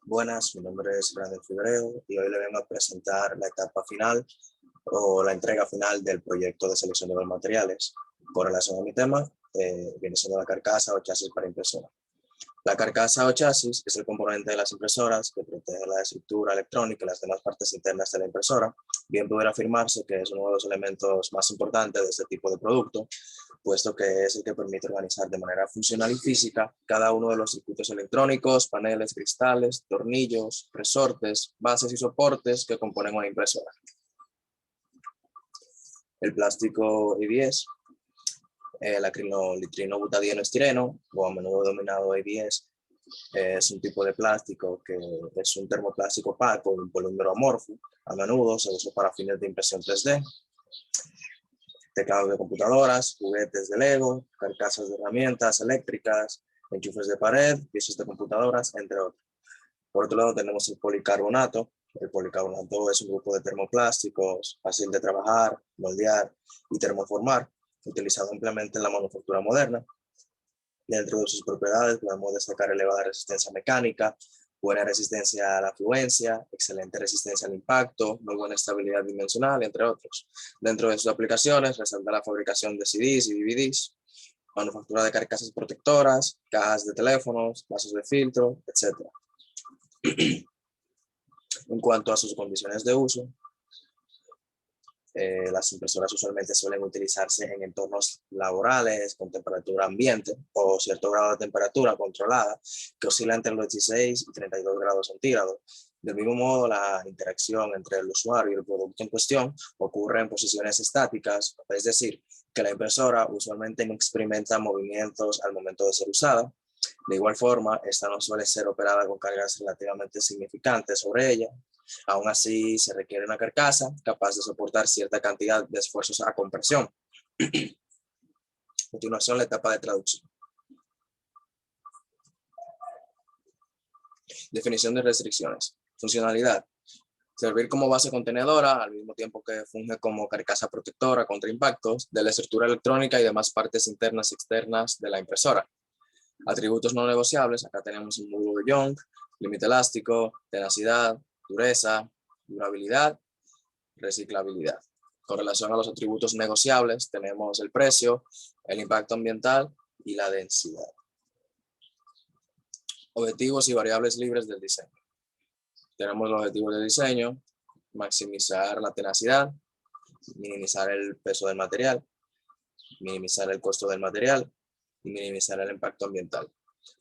Buenas, mi nombre es Brandon Figueiredo y hoy le vengo a presentar la etapa final o la entrega final del proyecto de selección de los materiales. Con relación a mi tema, viene siendo la carcasa o chasis para impresora. La carcasa o chasis es el componente de las impresoras que protege la estructura electrónica y las demás partes internas de la impresora. Bien pudiera afirmarse que es uno de los elementos más importantes de este tipo de producto, puesto que es el que permite organizar de manera funcional y física cada uno de los circuitos electrónicos, paneles, cristales, tornillos, resortes, bases y soportes que componen una impresora. El plástico ABS, el acrilolitrino butadieno estireno, o a menudo denominado ABS, es un tipo de plástico que es un termoplástico opaco de un polímero amorfo. A menudo se usa para fines de impresión 3D, teclados de computadoras, juguetes de Lego, carcasas de herramientas eléctricas, enchufes de pared, piezas de computadoras, entre otros. Por otro lado tenemos el policarbonato. El policarbonato es un grupo de termoplásticos fácil de trabajar, moldear y termoformar, utilizado ampliamente en la manufactura moderna. Dentro de sus propiedades podemos destacar elevada resistencia mecánica, buena resistencia a la fluencia, excelente resistencia al impacto, muy buena estabilidad dimensional, entre otros. Dentro de sus aplicaciones resalta la fabricación de CDs y DVDs, manufactura de carcasas protectoras, cajas de teléfonos, vasos de filtro, etc. En cuanto a sus condiciones de uso, las impresoras usualmente suelen utilizarse en entornos laborales con temperatura ambiente o cierto grado de temperatura controlada que oscila entre los 16 y 32 grados centígrados. Del mismo modo, la interacción entre el usuario y el producto en cuestión ocurre en posiciones estáticas, es decir, que la impresora usualmente no experimenta movimientos al momento de ser usada. De igual forma, esta no suele ser operada con cargas relativamente significantes sobre ella. Aún así, se requiere una carcasa capaz de soportar cierta cantidad de esfuerzos a compresión. A continuación, la etapa de traducción. Definición de restricciones. Funcionalidad. Servir como base contenedora al mismo tiempo que funge como carcasa protectora contra impactos de la estructura electrónica y demás partes internas y externas de la impresora. Atributos no negociables. Acá tenemos un módulo de Young, límite elástico, tenacidad, dureza, durabilidad, reciclabilidad. Con relación a los atributos negociables, tenemos el precio, el impacto ambiental y la densidad. Objetivos y variables libres del diseño. Tenemos los objetivos de diseño: maximizar la tenacidad, minimizar el peso del material, minimizar el costo del material y minimizar el impacto ambiental.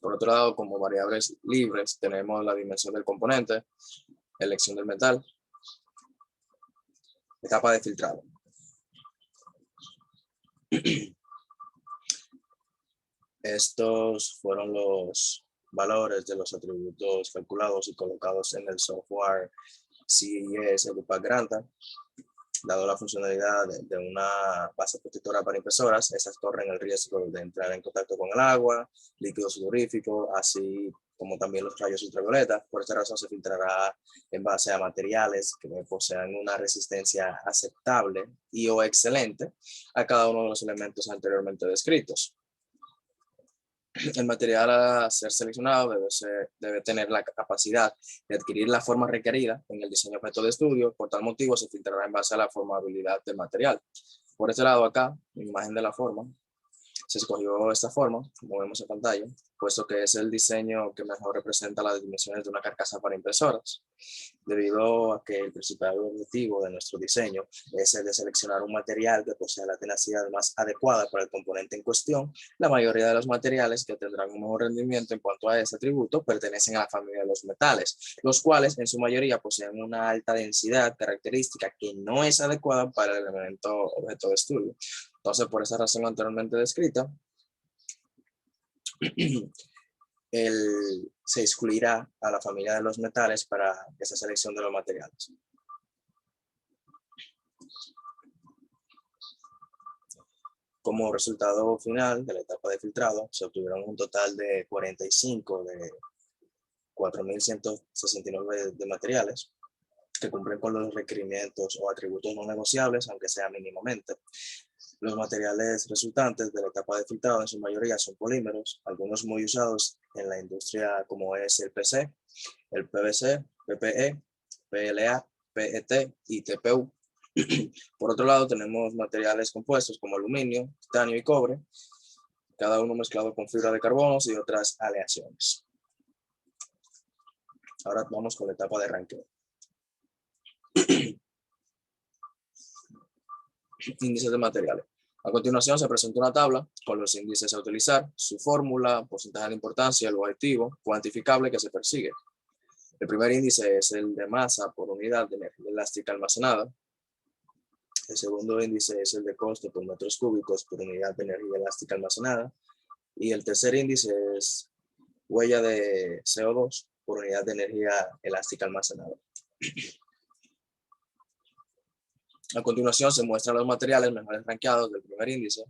Por otro lado, como variables libres, tenemos la dimensión del componente, elección del metal, etapa de filtrado. Estos fueron los valores de los atributos calculados y colocados en el software CES Edupac Granta. Dado la funcionalidad de una base protectora para impresoras, esas corren el riesgo de entrar en contacto con el agua, líquido sudorífico, así como también los rayos ultravioleta. Por esta razón se filtrará en base a materiales que posean una resistencia aceptable y o excelente a cada uno de los elementos anteriormente descritos. El material a ser seleccionado debe tener la capacidad de adquirir la forma requerida en el diseño objeto de estudio. Por tal motivo, se filtrará en base a la formabilidad del material. Por este lado acá, la imagen de la forma, se escogió esta forma, como vemos en pantalla, puesto que es el diseño que mejor representa las dimensiones de una carcasa para impresoras, debido a que el principal objetivo de nuestro diseño es el de seleccionar un material que posea la tenacidad más adecuada para el componente en cuestión. La mayoría de los materiales que tendrán un mejor rendimiento en cuanto a este atributo pertenecen a la familia de los metales, los cuales en su mayoría poseen una alta densidad característica que no es adecuada para el elemento objeto de estudio. Entonces, por esa razón anteriormente descrita, se excluirá a la familia de los metales para esa selección de los materiales. Como resultado final de la etapa de filtrado, se obtuvieron un total de 45 de 4.169 de materiales que cumplen con los requerimientos o atributos no negociables, aunque sea mínimamente. Los materiales resultantes de la etapa de filtrado en su mayoría son polímeros, algunos muy usados en la industria como es el PC, el PVC, PPE, PLA, PET y TPU. Por otro lado, tenemos materiales compuestos como aluminio, titanio y cobre, cada uno mezclado con fibra de carbono y otras aleaciones. Ahora vamos con la etapa de ranqueo. Índices de materiales. A continuación se presenta una tabla con los índices a utilizar, su fórmula, porcentaje de importancia, el objetivo cuantificable que se persigue. El primer índice es el de masa por unidad de energía elástica almacenada. El segundo índice es el de costo por metros cúbicos por unidad de energía elástica almacenada. Y el tercer índice es huella de CO2 por unidad de energía elástica almacenada. A continuación se muestran los materiales mejores rankeados del primer índice.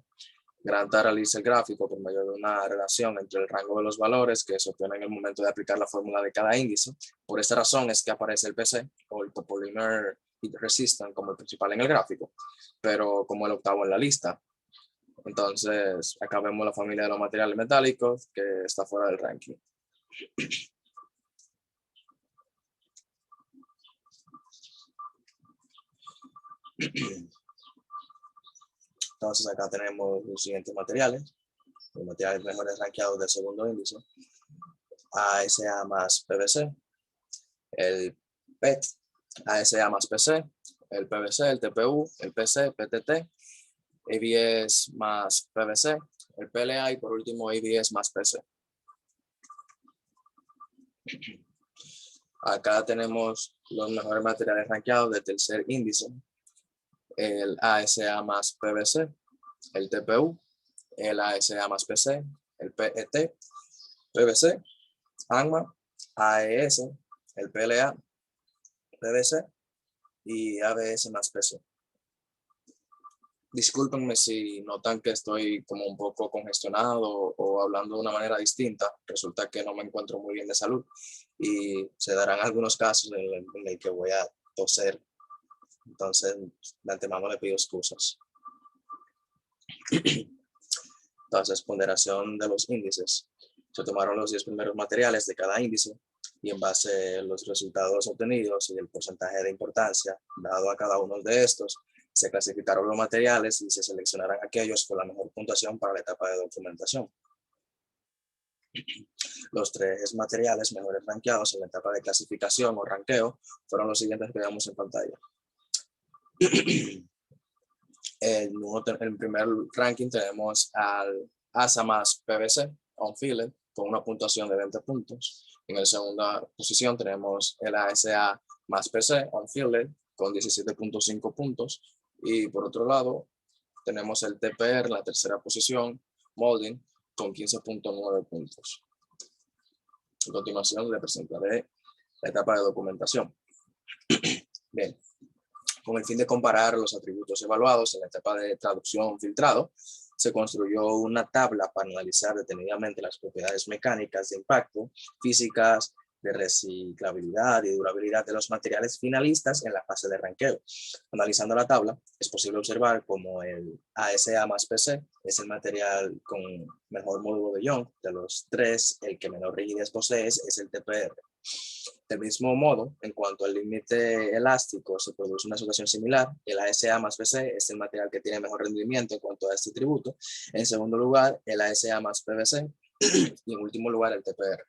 Granta realiza el gráfico por medio de una relación entre el rango de los valores que se obtienen en el momento de aplicar la fórmula de cada índice. Por esta razón es que aparece el PC o el Copolymer Heat Resistant como el principal en el gráfico, pero como el octavo en la lista. Entonces, acá vemos la familia de los materiales metálicos que está fuera del ranking. Entonces, acá tenemos los siguientes materiales. Los materiales mejores rankeados del segundo índice. ASA más PVC, el PET, ASA más PC, el PVC, el TPU, el PC, PTT, ABS más PVC, el PLA y por último ABS más PC. Acá tenemos los mejores materiales rankeados del tercer índice. El ASA más PVC, el TPU, el ASA más PC, el PET, PVC, ANMA, AES, el PLA, PVC y ABS más PC. Discúlpenme si notan que estoy como un poco congestionado o hablando de una manera distinta. Resulta que no me encuentro muy bien de salud y se darán algunos casos en el que voy a toser. Entonces, de antemano le pido excusas. Entonces, ponderación de los índices. Se tomaron los 10 primeros materiales de cada índice y en base a los resultados obtenidos y el porcentaje de importancia dado a cada uno de estos, se clasificaron los materiales y se seleccionarán aquellos con la mejor puntuación para la etapa de documentación. Los 3 materiales mejores rankeados en la etapa de clasificación o ranqueo fueron los siguientes que vemos en pantalla. En primer ranking tenemos al ASA más PVC, on-filled, con una puntuación de 20 puntos. En la segunda posición tenemos el ASA más PC, on-filled, con 17.5 puntos. Y por otro lado, tenemos el TPR en la tercera posición, molding, con 15.9 puntos. A continuación le presentaré la etapa de documentación. Bien. Con el fin de comparar los atributos evaluados en la etapa de traducción filtrado, se construyó una tabla para analizar detenidamente las propiedades mecánicas de impacto, físicas, de reciclabilidad y durabilidad de los materiales finalistas en la fase de ranqueo. Analizando la tabla, es posible observar cómo el ASA más PC es el material con mejor módulo de Young. De los 3, el que menor rigidez posee es el TPR. Del mismo modo, en cuanto al límite elástico, se produce una situación similar. El ASA más PC es el material que tiene mejor rendimiento en cuanto a este atributo. En segundo lugar, el ASA más PVC y en último lugar, el TPR.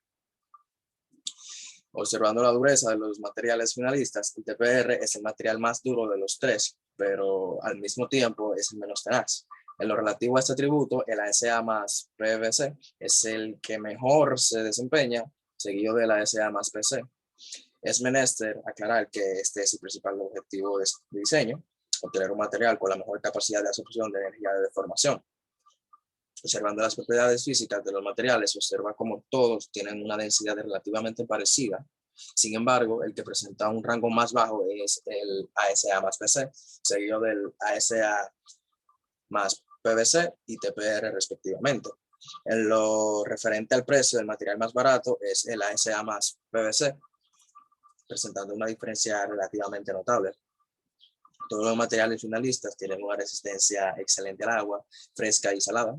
Observando la dureza de los materiales finalistas, el TPR es el material más duro de los 3, pero al mismo tiempo es el menos tenaz. En lo relativo a este atributo, el ASA más PVC es el que mejor se desempeña, seguido del ASA más PC. Es menester aclarar que este es el principal objetivo de este diseño, obtener un material con la mejor capacidad de absorción de energía de deformación. Observando las propiedades físicas de los materiales, se observa cómo todos tienen una densidad relativamente parecida. Sin embargo, el que presenta un rango más bajo es el ASA más PC, seguido del ASA más PVC y TPR respectivamente. En lo referente al precio del material más barato es el ASA más PVC, presentando una diferencia relativamente notable. Todos los materiales finalistas tienen una resistencia excelente al agua, fresca y salada,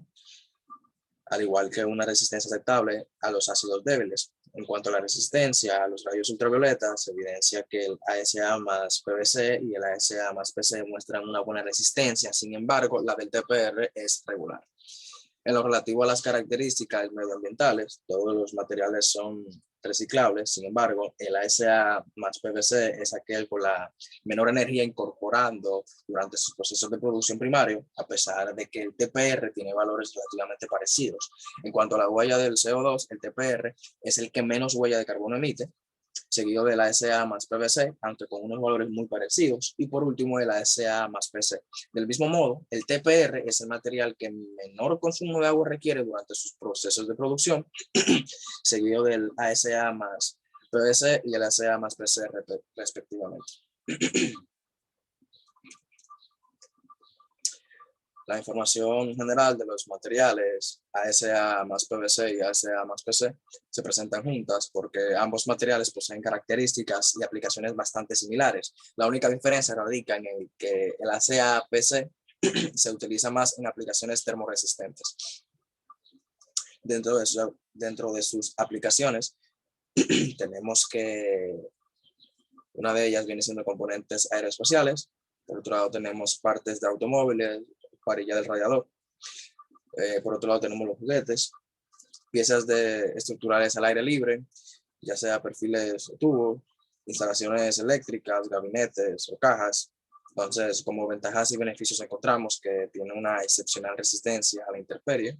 al igual que una resistencia aceptable a los ácidos débiles. En cuanto a la resistencia a los rayos ultravioletas, se evidencia que el ASA más PVC y el ASA más PC muestran una buena resistencia. Sin embargo, la del TPR es regular. En lo relativo a las características medioambientales, todos los materiales son reciclables. Sin embargo, el ASA más PVC es aquel con la menor energía incorporando durante sus procesos de producción primario, a pesar de que el TPR tiene valores relativamente parecidos. En cuanto a la huella del CO2, el TPR es el que menos huella de carbono emite, seguido del ASA más PVC, aunque con unos valores muy parecidos, y por último el ASA más PC. Del mismo modo, el TPR es el material que menor consumo de agua requiere durante sus procesos de producción, seguido del ASA más PVC y el ASA más PC respectivamente. La información general de los materiales ASA más PVC y ASA más PC se presentan juntas porque ambos materiales poseen características y aplicaciones bastante similares. La única diferencia radica en el que el ASA PC se utiliza más en aplicaciones termoresistentes. Dentro de sus aplicaciones tenemos que una de ellas viene siendo componentes aeroespaciales. Por otro lado tenemos partes de automóviles, parilla del radiador. Por otro lado tenemos los juguetes, piezas estructurales al aire libre, ya sea perfiles o tubos, instalaciones eléctricas, gabinetes o cajas. Entonces, como ventajas y beneficios encontramos que tiene una excepcional resistencia a la intemperie,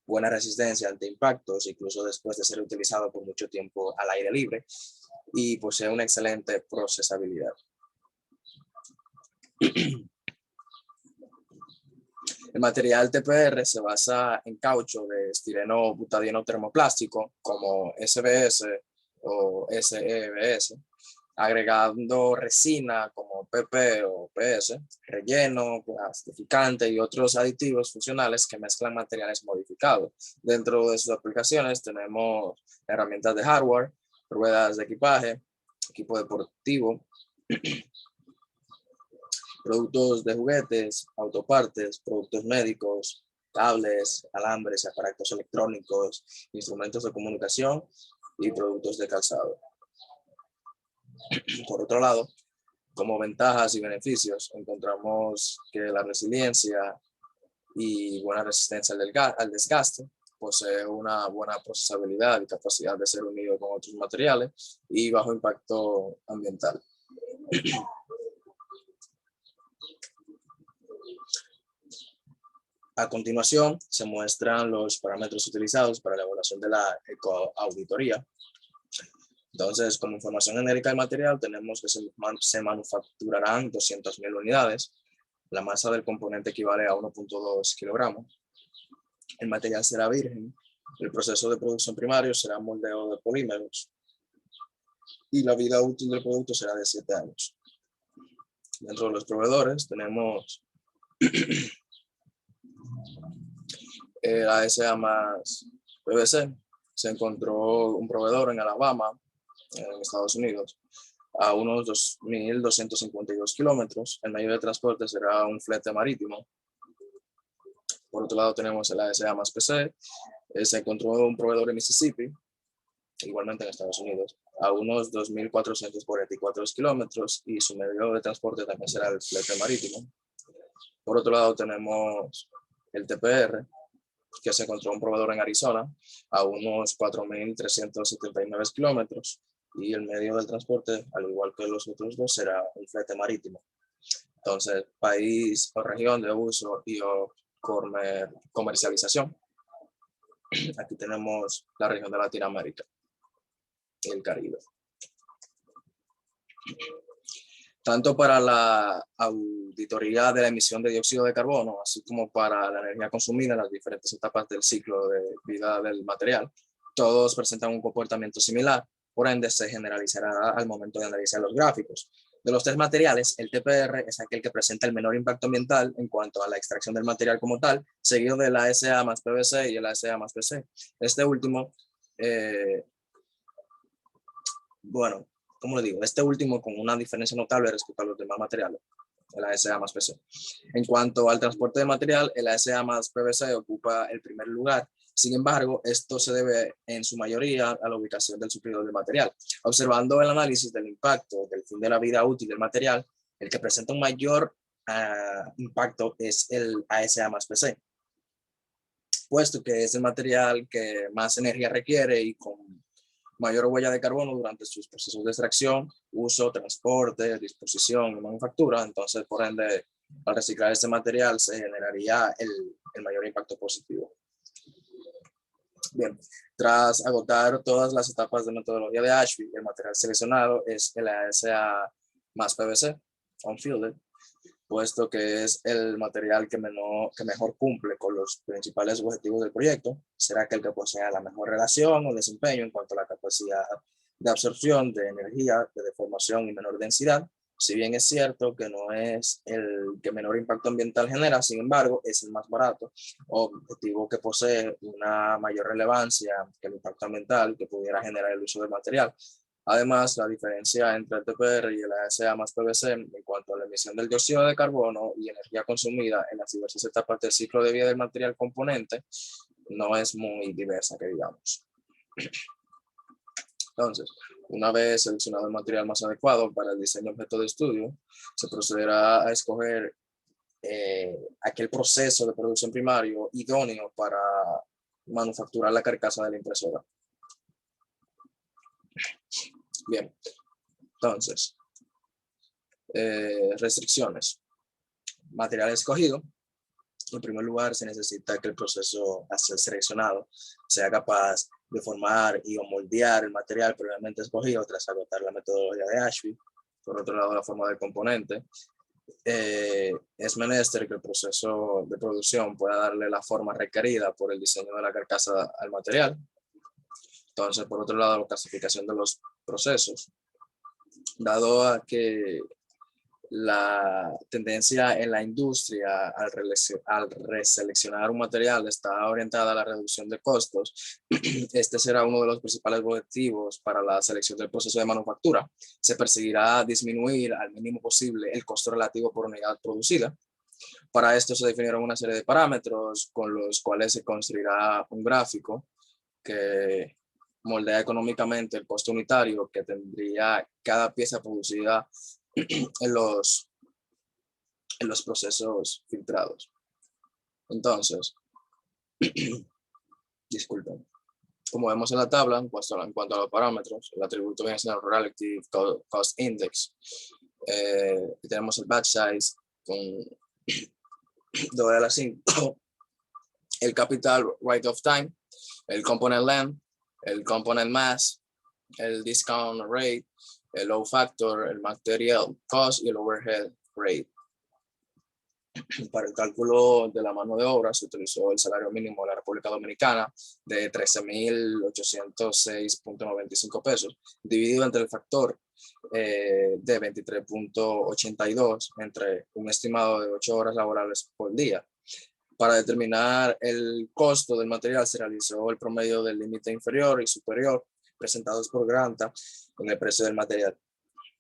buena resistencia ante impactos, incluso después de ser utilizado por mucho tiempo al aire libre, y posee una excelente procesabilidad. El material TPR se basa en caucho de estireno butadieno termoplástico como SBS o SEBS, agregando resina como PP o PS, relleno, plastificante y otros aditivos funcionales que mezclan materiales modificados. Dentro de sus aplicaciones tenemos herramientas de hardware, ruedas de equipaje, equipo deportivo, productos de juguetes, autopartes, productos médicos, cables, alambres, aparatos electrónicos, instrumentos de comunicación y productos de calzado. Por otro lado, como ventajas y beneficios, encontramos que la resiliencia y buena resistencia al desgaste posee una buena procesabilidad y capacidad de ser unido con otros materiales y bajo impacto ambiental. A continuación, se muestran los parámetros utilizados para la evaluación de la ecoauditoría. Entonces, como información genérica del material, tenemos que se manufacturarán 200.000 unidades. La masa del componente equivale a 1.2 kilogramos. El material será virgen. El proceso de producción primario será moldeo de polímeros. Y la vida útil del producto será de 7 años. Dentro de los proveedores tenemos el ASA más PVC. Se encontró un proveedor en Alabama, en Estados Unidos, a unos 2.252 kilómetros. El medio de transporte será un flete marítimo. Por otro lado tenemos el ASA más PC. Se encontró un proveedor en Mississippi, igualmente en Estados Unidos, a unos 2.444 kilómetros y su medio de transporte también será el flete marítimo. Por otro lado tenemos el TPR, que se encontró un proveedor en Arizona a unos 4.379 kilómetros y el medio del transporte, al igual que los otros dos, será un flete marítimo. Entonces, país o región de uso y o comercialización. Aquí tenemos la región de Latinoamérica y el Caribe. Tanto para la auditoría de la emisión de dióxido de carbono, así como para la energía consumida en las diferentes etapas del ciclo de vida del material, todos presentan un comportamiento similar, por ende se generalizará al momento de analizar los gráficos. De los tres materiales, el TPR es aquel que presenta el menor impacto ambiental en cuanto a la extracción del material como tal, seguido del ASA más PVC y el ASA más PC. Este último, bueno, ¿cómo le digo? Este último con una diferencia notable respecto a los demás materiales, el ASA más PC. En cuanto al transporte de material, el ASA más PVC ocupa el primer lugar, Sin embargo, esto se debe en su mayoría a la ubicación del suplidor del material. Observando el análisis del impacto del fin de la vida útil del material, el que presenta un mayor impacto es el ASA más PC, puesto que es el material que más energía requiere y con mayor huella de carbono durante sus procesos de extracción, uso, transporte, disposición y manufactura. Entonces, por ende, al reciclar este material se generaría el mayor impacto positivo. Bien, tras agotar todas las etapas de metodología de Ashby, el material seleccionado es el ASA más PVC, unfielded, puesto que es el material que mejor cumple con los principales objetivos del proyecto. Será aquel que posea la mejor relación o desempeño en cuanto a la capacidad de absorción de energía, de deformación y menor densidad. Si bien es cierto que no es el que menor impacto ambiental genera, sin embargo, es el más barato, objetivo que posee una mayor relevancia que el impacto ambiental que pudiera generar el uso del material. Además, la diferencia entre el TPR y el ASA más PVC en cuanto a la emisión del dióxido de carbono y energía consumida en las diversas etapas del ciclo de vida del material componente no es muy diversa, que digamos. Entonces, una vez seleccionado el material más adecuado para el diseño objeto de estudio, se procederá a escoger aquel proceso de producción primario idóneo para manufacturar la carcasa de la impresora. Bien, entonces, restricciones. Material escogido. En primer lugar, se necesita que el proceso a ser seleccionado sea capaz de formar y o moldear el material previamente escogido tras agotar la metodología de Ashby. Por otro lado, la forma del componente. Es menester que el proceso de producción pueda darle la forma requerida por el diseño de la carcasa al material. Entonces, por otro lado, la clasificación de los procesos. Dado a que la tendencia en la industria al reseleccionar un material está orientada a la reducción de costos, este será uno de los principales objetivos para la selección del proceso de manufactura. Se perseguirá disminuir al mínimo posible el costo relativo por unidad producida. Para esto se definieron una serie de parámetros con los cuales se construirá un gráfico que moldea económicamente el costo unitario que tendría cada pieza producida en los procesos filtrados. Entonces, disculpen, como vemos en la tabla, en cuanto a los parámetros, el atributo viene siendo el Relative Cost Index. Tenemos el batch size con 2 a la 5, el capital rate of time, el component length, el component mass, el discount rate, el load factor, el material cost y el overhead rate. Para el cálculo de la mano de obra se utilizó el salario mínimo de la República Dominicana de 13,806.95 pesos, dividido entre el factor de 23.82 entre un estimado de 8 horas laborables por día. Para determinar el costo del material se realizó el promedio del límite inferior y superior presentados por Granta en el precio del material.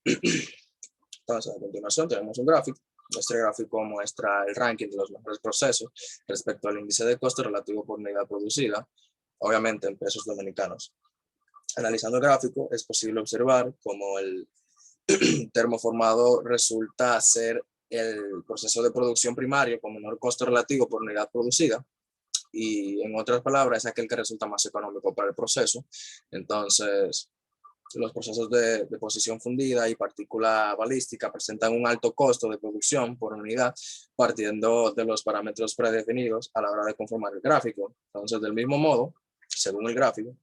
Entonces, a continuación tenemos un gráfico. Este gráfico muestra el ranking de los mejores procesos respecto al índice de costo relativo por unidad producida, obviamente en pesos dominicanos. Analizando el gráfico, es posible observar cómo el termoformado resulta ser el proceso de producción primario con menor costo relativo por unidad producida, y en otras palabras es aquel que resulta más económico para el proceso. Entonces, los procesos de deposición fundida y partícula balística presentan un alto costo de producción por unidad, partiendo de los parámetros predefinidos a la hora de conformar el gráfico. Entonces, del mismo modo, según el gráfico,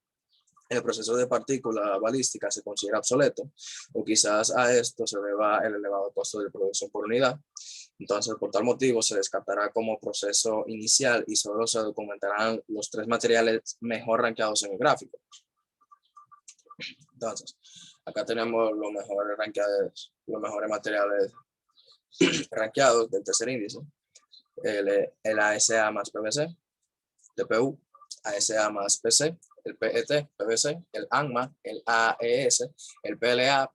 el proceso de partícula balística se considera obsoleto, o quizás a esto se deba el elevado costo de producción por unidad. Entonces, por tal motivo, se descartará como proceso inicial y solo se documentarán los 3 materiales mejor rankeados en el gráfico. Entonces, acá tenemos los mejores materiales rankeados del tercer índice. El ASA más PVC, TPU, ASA más PC, el PET, PVC, el ANMA, el AES, el PLA,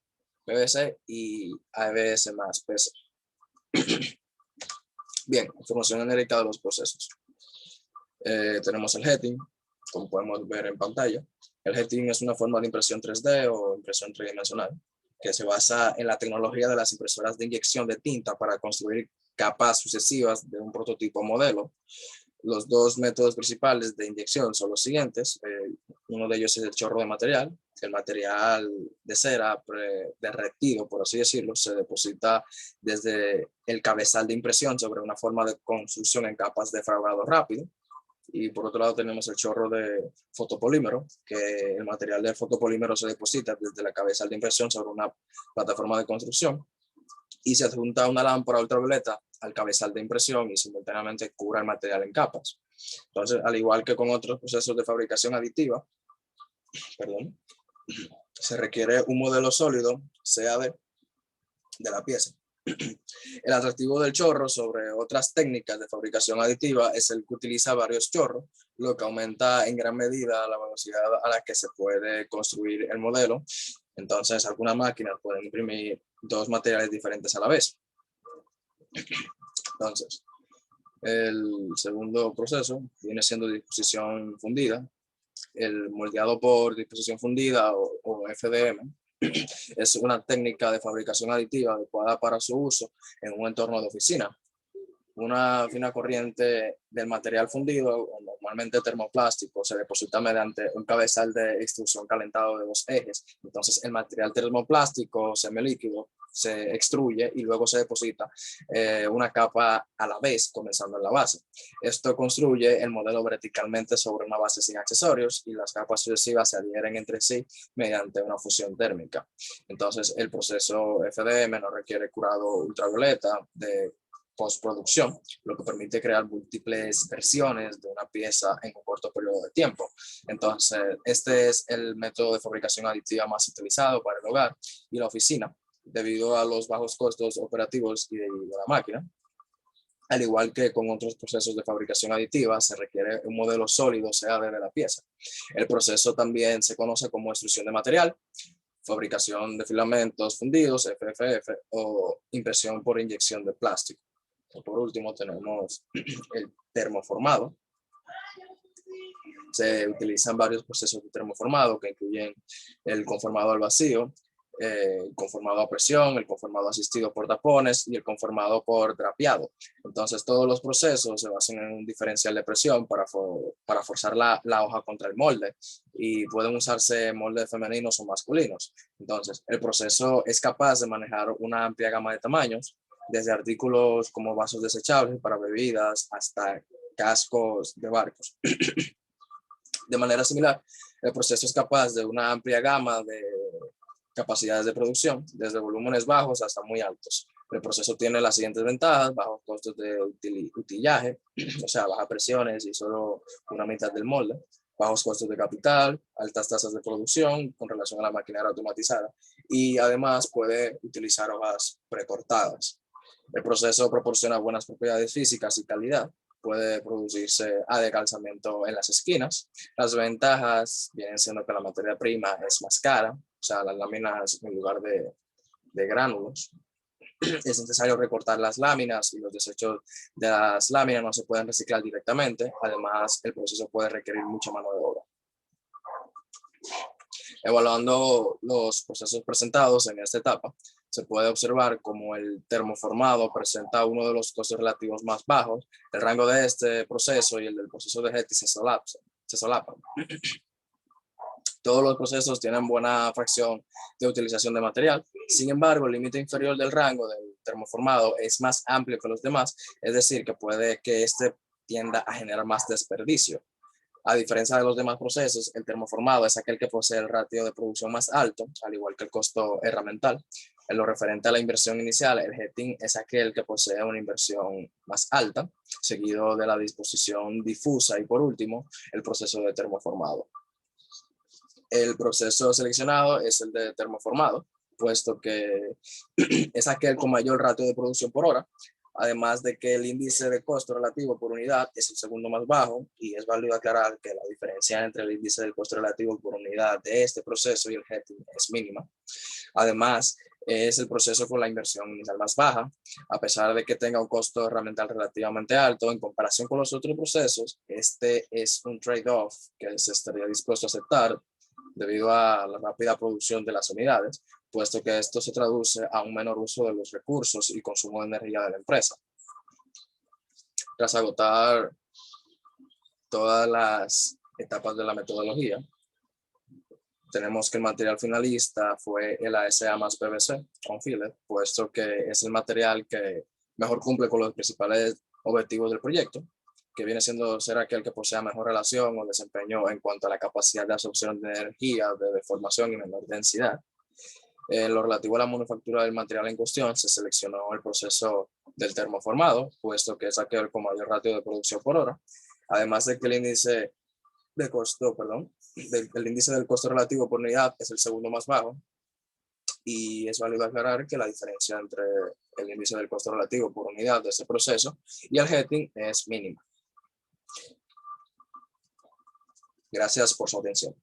PVC y ABS más PC. Bien, información genérica de los procesos. Tenemos el heading, como podemos ver en pantalla. El jetting es una forma de impresión 3D o impresión tridimensional que se basa en la tecnología de las impresoras de inyección de tinta para construir capas sucesivas de un prototipo modelo. Los dos métodos principales de inyección son los siguientes. Uno de ellos es el chorro de material. El material de cera derretido, por así decirlo, se deposita desde el cabezal de impresión sobre una forma de construcción en capas de fragado rápido. Y por otro lado tenemos el chorro de fotopolímero, que el material del fotopolímero se deposita desde la cabezal de impresión sobre una plataforma de construcción y se adjunta una lámpara ultravioleta al cabezal de impresión y simultáneamente cubre el material en capas. Entonces, al igual que con otros procesos de fabricación aditiva, se requiere un modelo sólido, CAD, de la pieza. El atractivo del chorro sobre otras técnicas de fabricación aditiva es el que utiliza varios chorros, lo que aumenta en gran medida la velocidad a la que se puede construir el modelo. Entonces, algunas máquinas pueden imprimir dos materiales diferentes a la vez. Entonces, el segundo proceso viene siendo disposición fundida. El moldeado por disposición fundida o FDM es una técnica de fabricación aditiva adecuada para su uso en un entorno de oficina. Una fina corriente del material fundido, normalmente termoplástico, se deposita mediante un cabezal de extrusión calentado de 2 ejes. Entonces el material termoplástico semilíquido se extruye y luego se deposita una capa a la vez, comenzando en la base. Esto construye el modelo verticalmente sobre una base sin accesorios y las capas sucesivas se adhieren entre sí mediante una fusión térmica. Entonces el proceso FDM no requiere curado ultravioleta de postproducción, lo que permite crear múltiples versiones de una pieza en un corto periodo de tiempo. Entonces, este es el método de fabricación aditiva más utilizado para el hogar y la oficina, debido a los bajos costos operativos y de la máquina. Al igual que con otros procesos de fabricación aditiva, se requiere un modelo sólido CAD de la pieza. El proceso también se conoce como extrusión de material, fabricación de filamentos fundidos, FFF, o impresión por inyección de plástico. Por último tenemos el termoformado. Se utilizan varios procesos de termoformado que incluyen el conformado al vacío, el conformado a presión, el conformado asistido por tapones y el conformado por drapeado. Entonces todos los procesos se basan en un diferencial de presión para forzar la hoja contra el molde y pueden usarse moldes femeninos o masculinos. Entonces el proceso es capaz de manejar una amplia gama de tamaños, desde artículos como vasos desechables para bebidas hasta cascos de barcos. De manera similar, el proceso es capaz de una amplia gama de capacidades de producción, desde volúmenes bajos hasta muy altos. El proceso tiene las siguientes ventajas: bajos costos de utillaje, o sea, bajas presiones y solo una mitad del molde, bajos costos de capital, altas tasas de producción con relación a la maquinaria automatizada y además puede utilizar hojas precortadas. El proceso proporciona buenas propiedades físicas y calidad. Puede producirse a decalzamiento en las esquinas. Las ventajas vienen siendo que la materia prima es más cara, o sea, las láminas en lugar de gránulos. Es necesario recortar las láminas y los desechos de las láminas no se pueden reciclar directamente. Además, el proceso puede requerir mucha mano de obra. Evaluando los procesos presentados en esta etapa, se puede observar como el termoformado presenta uno de los costos relativos más bajos. El rango de este proceso y el del proceso de Hetty se solapan. Todos los procesos tienen buena fracción de utilización de material. Sin embargo, el límite inferior del rango del termoformado es más amplio que los demás, es decir, que puede que este tienda a generar más desperdicio. A diferencia de los demás procesos, el termoformado es aquel que posee el ratio de producción más alto, al igual que el costo herramental. En lo referente a la inversión inicial, el jetting es aquel que posee una inversión más alta, seguido de la disposición difusa y por último, el proceso de termoformado. El proceso seleccionado es el de termoformado, puesto que es aquel con mayor ratio de producción por hora, además de que el índice de costo relativo por unidad es el segundo más bajo, y es válido aclarar que la diferencia entre el índice del costo relativo por unidad de este proceso y el jetting es mínima. Además, es el proceso con la inversión inicial más baja, a pesar de que tenga un costo herramental relativamente alto en comparación con los otros procesos. Este es un trade-off que se estaría dispuesto a aceptar debido a la rápida producción de las unidades, puesto que esto se traduce a un menor uso de los recursos y consumo de energía de la empresa. Tras agotar todas las etapas de la metodología, tenemos que el material finalista fue el ASA más PVC con fillet, puesto que es el material que mejor cumple con los principales objetivos del proyecto, que viene siendo ser aquel que posea mejor relación o desempeño en cuanto a la capacidad de absorción de energía, de deformación y menor densidad. En lo relativo a la manufactura del material en cuestión, se seleccionó el proceso del termoformado, puesto que es aquel con mayor ratio de producción por hora, además de que el índice de costo, el índice del costo relativo por unidad es el segundo más bajo, y es válido aclarar que la diferencia entre el índice del costo relativo por unidad de este proceso y el heating es mínima. Gracias por su atención.